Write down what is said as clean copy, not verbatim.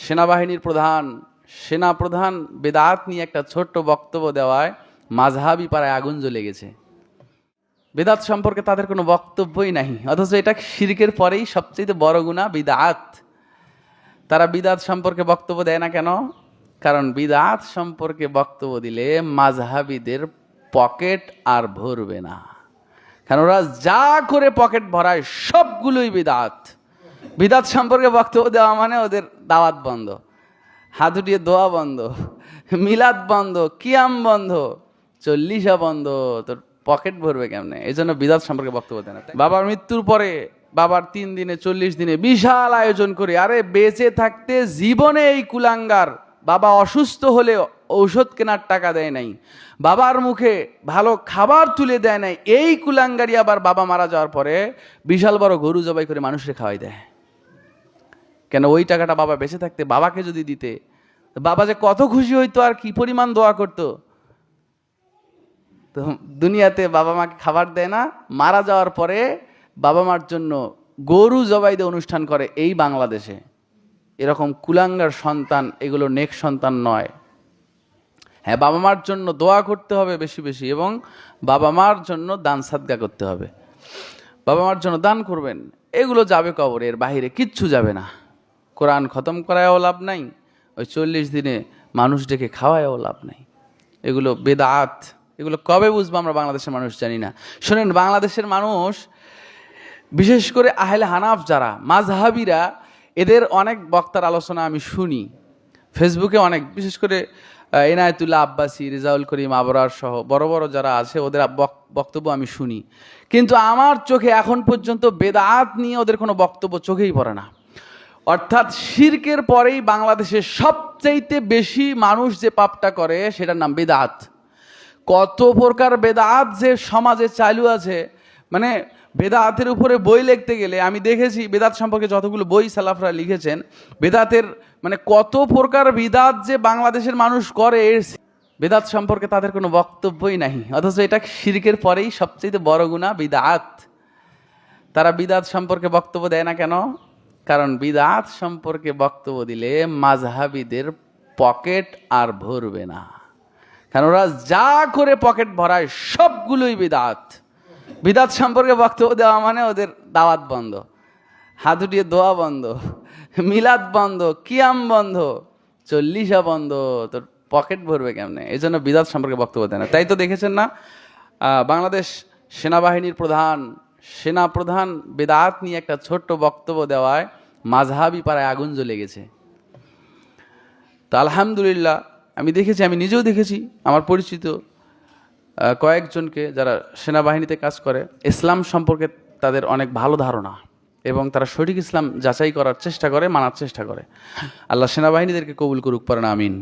সেনাবাহিনীর সেনাপ্রধান বেদাত নিয়ে একটা ছোট্ট বক্তব্য দেওয়ায় মাযহাবি পাড়ায় আগুন জ্বলে গেছে। বেদাত সম্পর্কে তাদের কোনো বক্তব্যই নাই, অথচ এটা শিরকের পরেই সবচেয়ে বড় গুনাহ বিদআত। তারা বিদআত সম্পর্কে বক্তব্য দেয় না কেন? কারণ বিদআত সম্পর্কে বক্তব্য দিলে মাযহাবিদের পকেট আর ভরবে না, কারণ ওরা যা করে পকেট ভরায় সবগুলোই বিদআত। বিদআত সম্পর্কে বক্তব্য দেওয়া মানে ওদের দাওয়াত বন্ধ, হাত উঠিয়ে দোয়া বন্ধ, মিলাদ বন্ধ, কিয়াম বন্ধ, চল্লিশা বন্ধ, তোর পকেট ভরবে কেমনে? এই জন্য বিদআত সম্পর্কে বক্তব্য দেয় না। বাবার মৃত্যুর পরে বাবার 3 দিনে 40 দিনে বিশাল আয়োজন করে, আরে বেঁচে থাকতে জীবনে এই কুলাঙ্গার বাবা অসুস্থ হলে ঔষধ কেনার টাকা দেয় নাই, বাবার মুখে ভালো খাবার তুলে দেয় নাই, এই কুলাঙ্গারি আবার বাবা মারা যাওয়ার পরে বিশাল বড় গরু জবাই করে মানুষকে খাওয়াই দেয়। কেন? ওই টাকাটা বাবা বেঁচে থাকতে বাবাকে যদি দিতে, বাবা যে কত খুশি হইতো আর কি পরিমাণ দোয়া করতো। তো দুনিয়াতে বাবা মাকে খাবার দেয় না, মারা যাওয়ার পরে বাবা মার জন্য গরু জবাই দিয়ে অনুষ্ঠান করে এই বাংলাদেশে। এরকম কুলাঙ্গার সন্তান এগুলো নেক সন্তান নয়। হ্যাঁ, বাবা মার জন্য দোয়া করতে হবে বেশি বেশি, এবং বাবা মার জন্য দান সাদকা করতে হবে। বাবা মার জন্য দান করবেন, এগুলো যাবে কবরে, এর বাহিরে কিচ্ছু যাবে না। কোরআন খতম করায়ও লাভ নাই, ওই 40 দিনে মানুষ ডেকে খাওয়ায়ও লাভ নাই। এগুলো বেদাত। এগুলো কবে বুঝবো আমরা বাংলাদেশের মানুষ জানি না। শোনেন, বাংলাদেশের মানুষ বিশেষ করে আহলে হানাফ যারা মাযহাবিরা, এদের অনেক বক্তার আলোচনা আমি শুনি ফেসবুকে, অনেক, বিশেষ করে এনায়েতুল্লাহ আব্বাসী, রেজাউল করিম আবরার সহ বড় বড় যারা আছে ওদের বক্তব্য আমি শুনি, কিন্তু আমার চোখে এখন পর্যন্ত বেদাত নিয়ে ওদের কোনো বক্তব্য চোখেই পড়ে না। অর্থাৎ শিরকের পরেই বাংলাদেশে সবচাইতে বেশি মানুষ যে পাপটা করে সেটার নাম বেদাত। কত প্রকার বেদাত যে সমাজে চালু আছে, মানে বেদাতের উপরে বই লিখতে গেলে আমি দেখেছি, বেদাত সম্পর্কে যতগুলো বই সালাফরা লিখেছেন, বেদাতের মানে কত প্রকার বিদাত যে বাংলাদেশের মানুষ করে, বেদাত সম্পর্কে তাদের কোনো বক্তব্যই নাই, অথচ এটা শিরকের পরেই সবচেয়ে বড় গুনাহ বিদআত। তারা বিদআত সম্পর্কে বক্তব্য দেয় না কেন? কারণ বিদআত সম্পর্কে বক্তব্য দিলে মাযহাবিদের পকেট আর ভরবে না, কারণ ওরা যা করে পকেট ভরায় সবগুলোই বিদআত। বিদআত সম্পর্কে বক্তব্য দেওয়া মানে ওদের দাওয়াত বন্ধ, হাত উঠিয়ে দোয়া বন্ধ, মিলাদ বন্ধ, কিয়াম বন্ধ, চল্লিশা বন্ধ, তোর পকেট ভরবে কেমনে? এই জন্য বিদআত সম্পর্কে বক্তব্য দেয় না। তাই তো দেখেছেন না, বাংলাদেশ সেনাবাহিনীর সেনাপ্রধান বেদাত নিয়ে একটা ছোট্ট বক্তব্য দেওয়ায় মাযহাবি পাড়ায় আগুন জ্বলে গেছে। তো আলহামদুলিল্লাহ, আমি দেখেছি, আমি নিজেও দেখেছি, আমার পরিচিত কয়েকজনকে যারা সেনাবাহিনীতে কাজ করে, ইসলাম সম্পর্কে তাদের অনেক ভালো ধারণা এবং তারা সঠিক ইসলাম যাচাই করার চেষ্টা করে, মানার চেষ্টা করে। আল্লাহ সেনাবাহিনীদেরকে কবুল করুক, পড়েন আমিন।